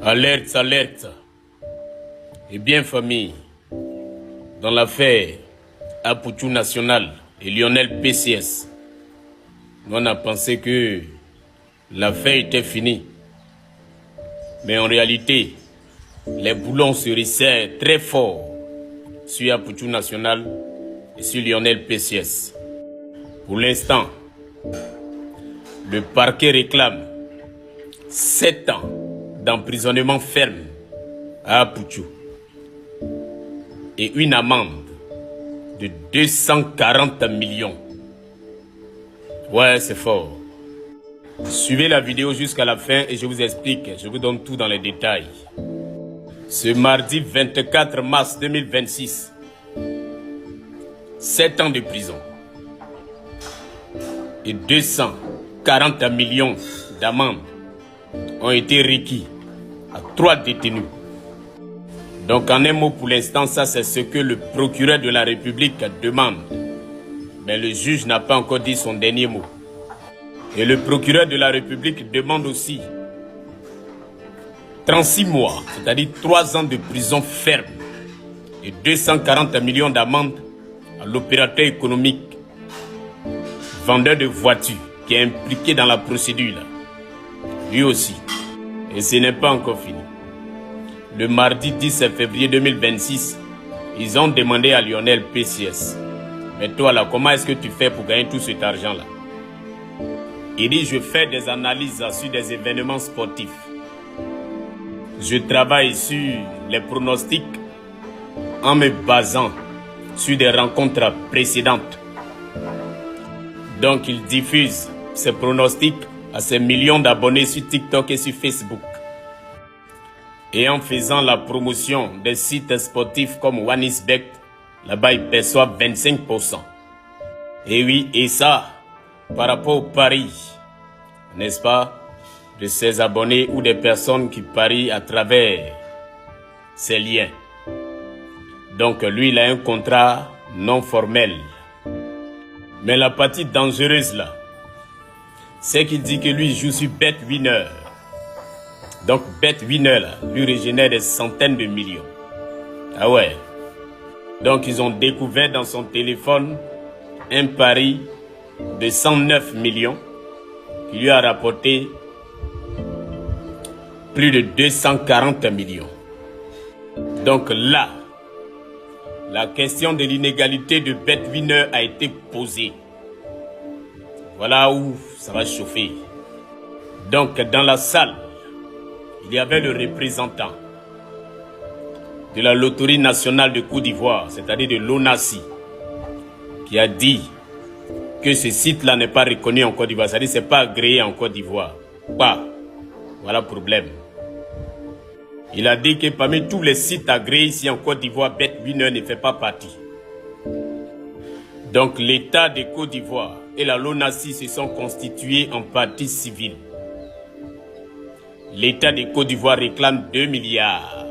Alerte, alerte. Eh bien, famille, dans l'affaire Apoutou National et Lionel PCS, nous on a pensé que l'affaire était finie. Mais en réalité, les boulons se resserrent très fort sur Apoutou National et sur Lionel PCS. Pour l'instant, le parquet réclame 7 ans d'emprisonnement ferme à Apoutou et une amende de 240 millions. Ouais, c'est fort. Suivez la vidéo jusqu'à la fin et je vous explique, je vous donne tout dans les détails. Ce mardi 24 mars 2026, 7 ans de prison et 240 millions d'amende ont été requis à 3 détenus. Donc en un mot pour l'instant, ça c'est ce que le procureur de la République demande. Mais le juge n'a pas encore dit son dernier mot. Et le procureur de la République demande aussi 36 mois, c'est-à-dire 3 ans de prison ferme et 240 millions d'amende à l'opérateur économique, vendeur de voitures, qui est impliqué dans la procédure là. Lui aussi. Et ce n'est pas encore fini. Le mardi 10 février 2026, ils ont demandé à Lionel PCS: mais toi là, comment est-ce que tu fais pour gagner tout cet argent là? Il dit: je fais des analyses sur des événements sportifs. Je travaille sur les pronostics en me basant sur des rencontres précédentes. Donc il diffuse ses pronostics à ses millions d'abonnés sur TikTok et sur Facebook. Et en faisant la promotion des sites sportifs comme OneXBet, là-bas il perçoit 25%. Et oui, et ça, par rapport au pari, n'est-ce pas, de ses abonnés ou des personnes qui parient à travers ces liens. Donc lui, il a un contrat non formel. Mais la partie dangereuse là, c'est qu'il dit que lui joue sur BetWinner. Donc BetWinner là, lui régénère des centaines de millions. Ah ouais. Donc ils ont découvert dans son téléphone un pari de 109 millions qui lui a rapporté plus de 240 millions. Donc là, la question de l'inégalité de BetWinner a été posée. Voilà où ça va chauffer. Donc dans la salle, il y avait le représentant de la Loterie nationale de Côte d'Ivoire, c'est-à-dire de l'ONACI, qui a dit que ce site-là n'est pas reconnu en Côte d'Ivoire, c'est-à-dire que ce n'est pas agréé en Côte d'Ivoire. Pas. Voilà le problème. Il a dit que parmi tous les sites agréés ici en Côte d'Ivoire, BetWinner ne fait pas partie. Donc l'État de Côte d'Ivoire et la LONASI se sont constitués en partie civile. L'État de Côte d'Ivoire réclame 2 milliards.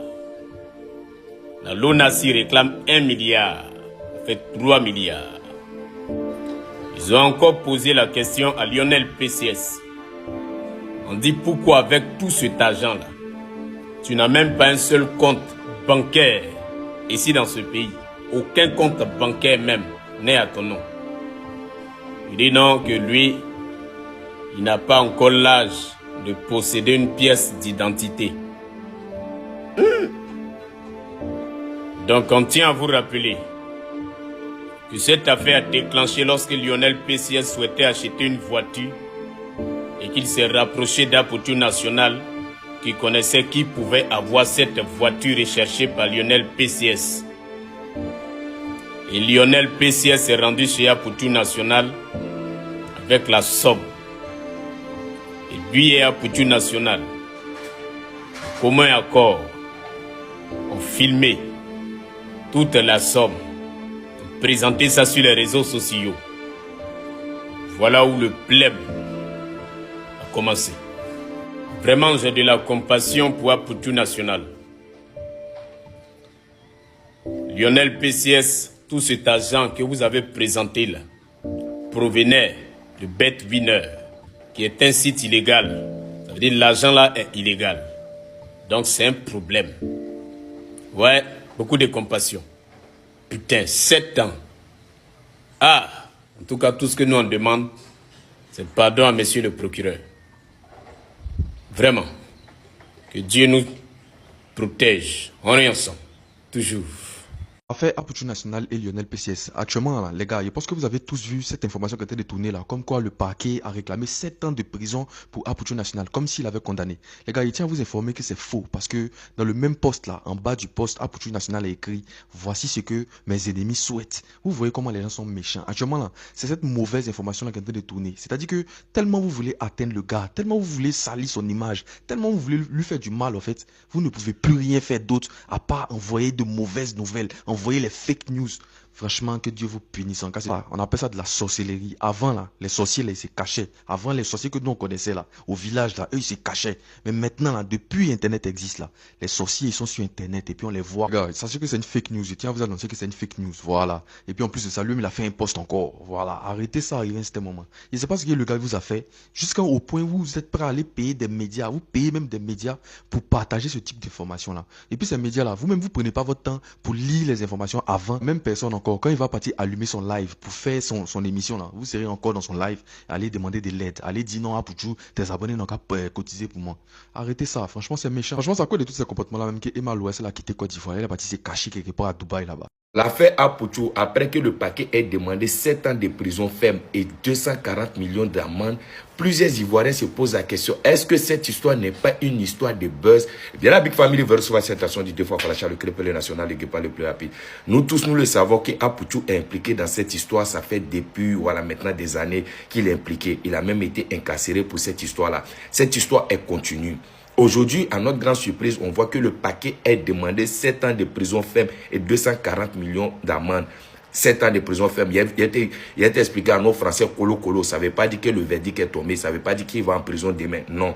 La LONASI réclame 1 milliard. Ça fait 3 milliards. Ils ont encore posé la question à Lionel PCS. On dit: pourquoi avec tout cet argent-là, tu n'as même pas un seul compte bancaire ici dans ce pays? Aucun compte bancaire même n'est à ton nom. Il dit non, que lui, il n'a pas encore l'âge de posséder une pièce d'identité. Donc on tient à vous rappeler que cette affaire a déclenché lorsque Lionel PCS souhaitait acheter une voiture et qu'il s'est rapproché d'Apoutou National qui connaissait qui pouvait avoir cette voiture recherchée par Lionel PCS. Et Lionel PCS est rendu chez Apoutou National avec la somme. Et lui et Apoutou National, commun accord, ont filmé toute la somme, présenté ça sur les réseaux sociaux. Voilà où le pleb a commencé. Vraiment, j'ai de la compassion pour Apoutou National. Lionel PCS, tout cet argent que vous avez présenté là, provenait de BetWinner, qui est un site illégal. Ça veut dire que l'argent là est illégal. Donc c'est un problème. Ouais, beaucoup de compassion. Putain, 7 ans. Ah, en tout cas, tout ce que nous on demande, c'est pardon à monsieur le procureur. Vraiment. Que Dieu nous protège. On est ensemble. Toujours. Affaire Apoutou National et Lionel PCS. Actuellement, là, les gars, je pense que vous avez tous vu cette information qui a été détournée là, comme quoi le parquet a réclamé 7 ans de prison pour Apoutou National, comme s'il avait condamné. Les gars, il tient à vous informer que c'est faux, parce que dans le même poste là, en bas du poste, Apoutou National a écrit « Voici ce que mes ennemis souhaitent ». Vous voyez comment les gens sont méchants. Actuellement là, c'est cette mauvaise information là qui a été détournée. C'est-à-dire que tellement vous voulez atteindre le gars, tellement vous voulez salir son image, tellement vous voulez lui faire du mal en fait, vous ne pouvez plus rien faire d'autre à part envoyer de mauvaises nouvelles, envoyer les fake news. Franchement, que Dieu vous punisse en cas. On appelle ça de la sorcellerie. Avant, là, les sorciers, là, ils se cachaient. Avant, les sorciers que nous, on connaissait, là, au village, là, eux, ils se cachaient. Mais maintenant, là, depuis Internet existe, là, les sorciers, ils sont sur Internet et puis on les voit. Regarde, sachez que c'est une fake news. Je tiens à vous annoncer que c'est une fake news. Voilà. Et puis, en plus de ça, lui, il a fait un post encore. Voilà. Arrêtez ça, arrivé à ce moment. Je ne sais pas ce que le gars vous a fait. Jusqu'à au point où vous êtes prêt à aller payer des médias. Vous payez même des médias pour partager ce type d'informations-là. Et puis, ces médias-là, vous-même, vous prenez pas votre temps pour lire les informations avant. Même personne encore, quand il va partir allumer son live pour faire son émission là, vous serez encore dans son live, allez demander de l'aide, allez dire non à Pouchou, tes abonnés n'ont qu'à cotiser pour moi. Arrêtez ça, franchement c'est méchant. Franchement c'est à cause de tous ces comportements là même que Emma Louès elle a quitté Côte d'Ivoire, elle est partie se cacher quelque part à Dubaï là-bas. L'affaire Apoutou, après que le paquet ait demandé 7 ans de prison ferme et 240 millions d'amende, plusieurs Ivoiriens se posent la question, est-ce que cette histoire n'est pas une histoire de buzz? Eh bien, la Big Family veut recevoir cette attention du deux fois Falacha, le crépelé national, le guépard le plus rapide. Nous tous, nous le savons qu'Apoutou est impliqué dans cette histoire. Ça fait depuis, voilà, maintenant des années qu'il est impliqué. Il a même été incarcéré pour cette histoire-là. Cette histoire est continue. Aujourd'hui, à notre grande surprise, on voit que le paquet est demandé 7 ans de prison ferme et 240 millions d'amende. 7 ans de prison ferme. Il a été expliqué à nos Français colo. Ça ne veut pas dire que le verdict est tombé. Ça ne veut pas dire qu'il va en prison demain. Non.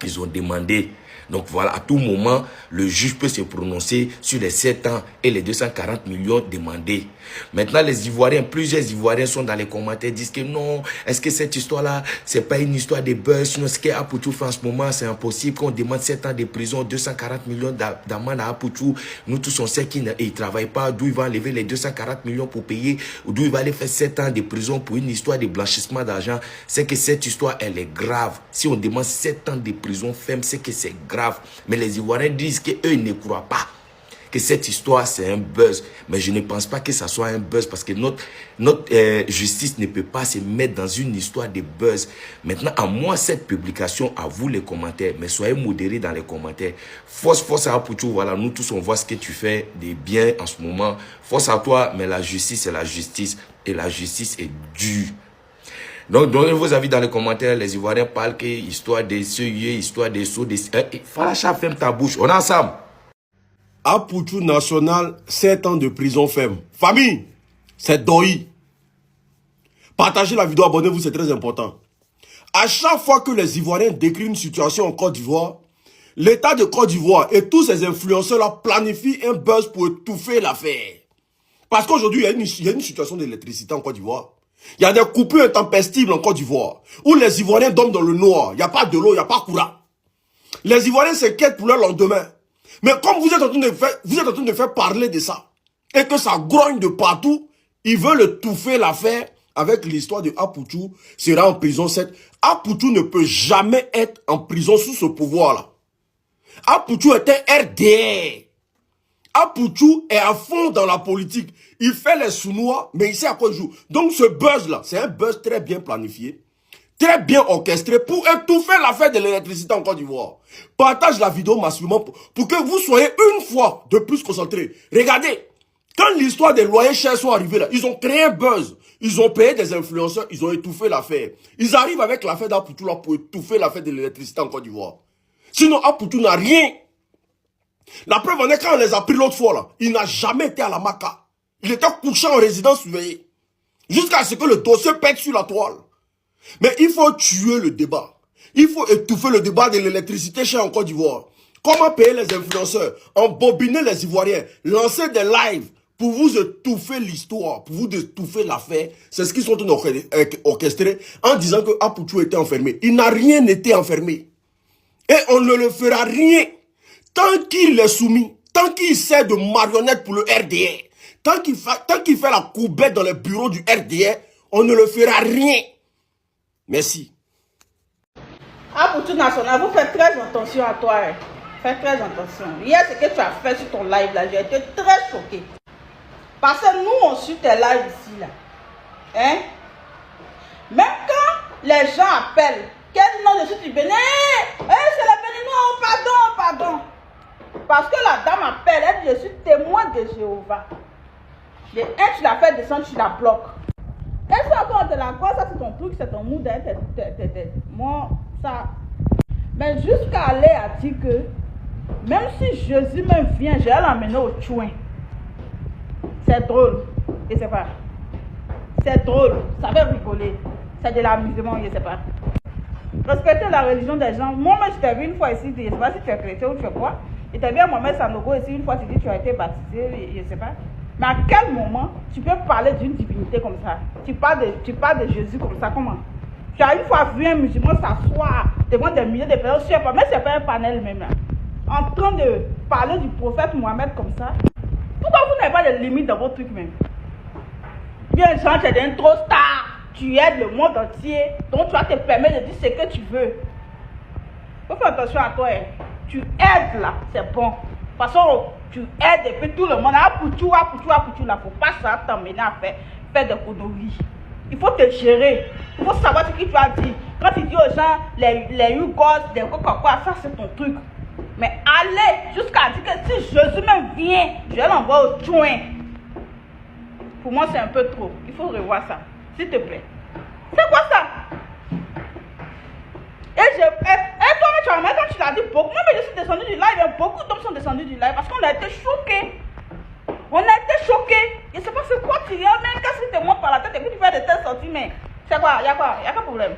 Ils ont demandé. Donc voilà, à tout moment, le juge peut se prononcer sur les 7 ans et les 240 millions demandés. Maintenant, les Ivoiriens, plusieurs Ivoiriens sont dans les commentaires, disent que non, est-ce que cette histoire-là, c'est pas une histoire de buzz? Sinon, ce qu'Apoutou fait en ce moment, c'est impossible. Qu'on demande 7 ans de prison, 240 millions d'amende à Apoutou. Nous tous, on sait qu'il ne travaille pas. D'où il va enlever les 240 millions pour payer? D'où il va aller faire 7 ans de prison pour une histoire de blanchissement d'argent? C'est que cette histoire, elle est grave. Si on demande 7 ans de prison ferme, c'est que c'est grave. Mais les Ivoiriens disent qu'eux, ils ne croient pas que cette histoire, c'est un buzz. Mais je ne pense pas que ça soit un buzz parce que notre justice ne peut pas se mettre dans une histoire de buzz. Maintenant, à moi, cette publication, à vous les commentaires, mais soyez modérés dans les commentaires. Force à Apoutou, voilà, nous tous, on voit ce que tu fais de bien en ce moment. Force à toi, mais la justice, c'est la justice. Et la justice est dure. Donc, donnez vos avis dans les commentaires. Les Ivoiriens parlent que histoire des cieux, histoire des sauts, des... Falacha, ferme ta bouche. On est ensemble. Apoutou National, 7 ans de prison ferme. Famille, c'est Doi. Partagez la vidéo, abonnez-vous, c'est très important. À chaque fois que les Ivoiriens décrivent une situation en Côte d'Ivoire, l'État de Côte d'Ivoire et tous ces influenceurs-là planifient un buzz pour étouffer l'affaire. Parce qu'aujourd'hui, il y a une situation d'électricité en Côte d'Ivoire. Il y a des coupures intempestibles en Côte d'Ivoire, où les Ivoiriens dorment dans le noir. Il n'y a pas de l'eau, il n'y a pas de courant. Les Ivoiriens s'inquiètent pour leur lendemain. Mais comme vous êtes en train de faire parler de ça, et que ça grogne de partout, ils veulent étouffer l'affaire avec l'histoire de Apoutou sera en prison 7. Apoutou ne peut jamais être en prison sous ce pouvoir-là. Apoutou était RDR. Apoutou est à fond dans la politique. Il fait les sous-noirs, mais il sait à quoi il joue. Donc ce buzz-là, c'est un buzz très bien planifié, très bien orchestré pour étouffer l'affaire de l'électricité en Côte d'Ivoire. Partage la vidéo massivement pour que vous soyez une fois de plus concentrés. Regardez, quand l'histoire des loyers chers sont arrivés là, ils ont créé un buzz. Ils ont payé des influenceurs, ils ont étouffé l'affaire. Ils arrivent avec l'affaire d'Apoutou là pour étouffer l'affaire de l'électricité en Côte d'Ivoire. Sinon, Apoutou n'a rien. La preuve en est quand on les a pris l'autre fois là, il n'a jamais été à la Maca. Il était couché en résidence surveillée. Jusqu'à ce que le dossier pète sur la toile. Mais il faut tuer le débat. Il faut étouffer le débat de l'électricité chère en Côte d'Ivoire. Comment payer les influenceurs, embobiner les Ivoiriens, lancer des lives pour vous étouffer l'histoire, pour vous étouffer l'affaire. C'est ce qu'ils sont en train d'orchestrer en disant que Apoutou était enfermé. Il n'a rien été enfermé. Et on ne le fera rien. Tant qu'il est soumis, tant qu'il sert de marionnette pour le RDR, tant qu'il fait la coubette dans les bureaux du RDR, on ne le fera rien. Merci. Apoutou National, vous faites très attention à toi. Hein. Fais très attention. Hier, ce que tu as fait sur ton live là, j'ai été très choqué. Parce que nous, on suit tes lives ici là. Hein? Même quand les gens appellent, quel nom je suis du Bénin? C'est le Béninois, pardon. Parce que la dame appelle, elle dit, je suis témoin de Jéhovah. Et un, tu la fais descendre, tu la bloques. Elle fait encore de la quoi, ça c'est ton truc, c'est ton mood. Moi, ça. Mais jusqu'à aller à dire que, même si Jésus me vient, je vais l'emmener au chouin. C'est drôle. Je sais pas. C'est drôle. Ça fait rigoler. C'est de l'amusement, je sais pas. Respecter la religion des gens. Moi-même, je t'ai vu une fois ici, je ne sais pas si tu es chrétien ou tu es quoi. Je t'ai vu à Mohamed Sanogo ici, une fois tu dis que tu as été baptisé, je ne sais pas. Mais à quel moment tu peux parler d'une divinité comme ça? Tu parles de Jésus comme ça, comment? Tu as une fois vu un musulman s'asseoir devant des milliers de personnes, je sais pas, mais c'est pas un panel même là. En train de parler du prophète Mohamed comme ça. Pourquoi vous n'avez pas de limite dans votre truc même? Bien, genre, tu es un trop star. Tu aides le monde entier. Donc, tu vas te permettre de dire ce que tu veux. Faut faire attention à toi. Hein. Tu aides là, c'est bon. De toute façon, tu aides et puis tout le monde. Apoutou là. Faut pas ça t'emmener à faire des conneries. Il faut te gérer. Il faut savoir ce que tu vas dire. Quand tu dis aux gens, les Yougos, des quoi, ça c'est ton truc. Mais allez jusqu'à dire que si Jésus me vient, je l'envoie au joint. Pour moi, c'est un peu trop. Il faut revoir ça. S'il te plaît. C'est quoi ça? Et toi, tu as remarqué quand tu l'as dit beaucoup. Moi, mais je suis descendu du live. Beaucoup d'hommes sont descendus du live parce qu'on a été choqués. On a été choqués. Je ne sais pas c'est quoi tu viens, même qu'est-ce qui te monte par la tête et puis tu fais de telles sorties, mais c'est quoi? Il y a quoi? Il y a quel problème?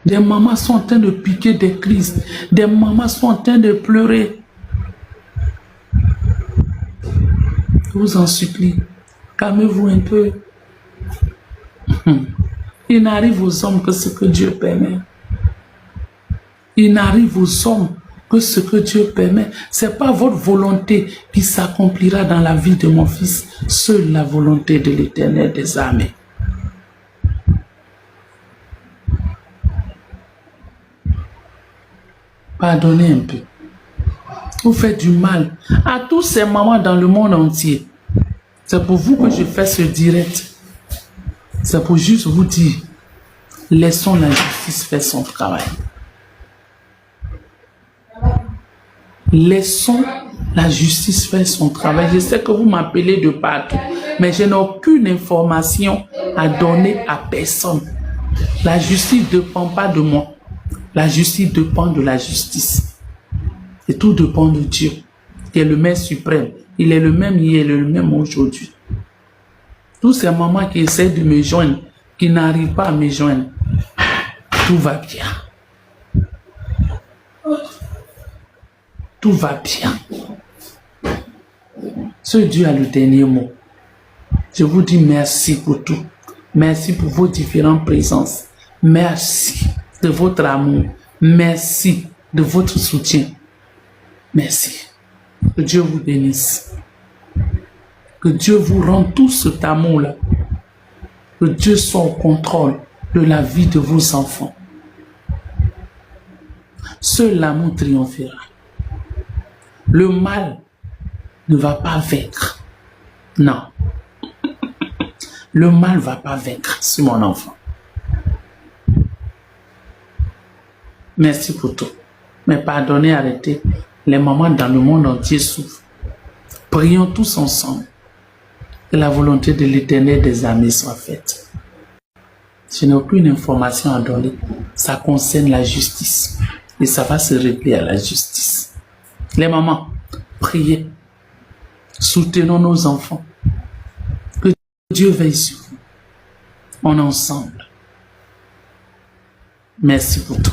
Des mamans sont en train de piquer des crises. Des mamans sont en train de pleurer. Je vous en supplie, calmez-vous un peu. Il n'arrive aux hommes que ce que Dieu permet. Il n'arrive aux hommes que ce que Dieu permet. Ce n'est pas votre volonté qui s'accomplira dans la vie de mon fils. Seule la volonté de l'Éternel des armées. Pardonnez un peu. Vous faites du mal à tous ces mamans dans le monde entier. C'est pour vous que je fais ce direct. C'est pour juste vous dire, laissons la justice faire son travail. Laissons la justice faire son travail. Je sais que vous m'appelez de partout, mais je n'ai aucune information à donner à personne. La justice ne dépend pas de moi. La justice dépend de la justice. Et tout dépend de Dieu, qui est le maître suprême. Il est le même hier, il est le même aujourd'hui. Tous ces mamans qui essaient de me joindre, qui n'arrivent pas à me joindre, tout va bien. Tout va bien. Ce Dieu a le dernier mot. Je vous dis merci pour tout. Merci pour vos différentes présences. Merci de votre amour. Merci de votre soutien. Merci. Que Dieu vous bénisse. Que Dieu vous rende tout cet amour-là. Que Dieu soit au contrôle de la vie de vos enfants. Seul l'amour triomphera. Le mal ne va pas vaincre. Non. Le mal ne va pas vaincre sur mon enfant. Merci pour tout. Mais pardonnez, arrêtez. Les mamans dans le monde entier souffrent. Prions tous ensemble que la volonté de l'Éternel des armées soit faite. Je n'ai aucune information à donner. Ça concerne la justice. Et ça va se régler à la justice. Les mamans, priez. Soutenons nos enfants. Que Dieu veille sur vous. On est ensemble. Merci pour tout.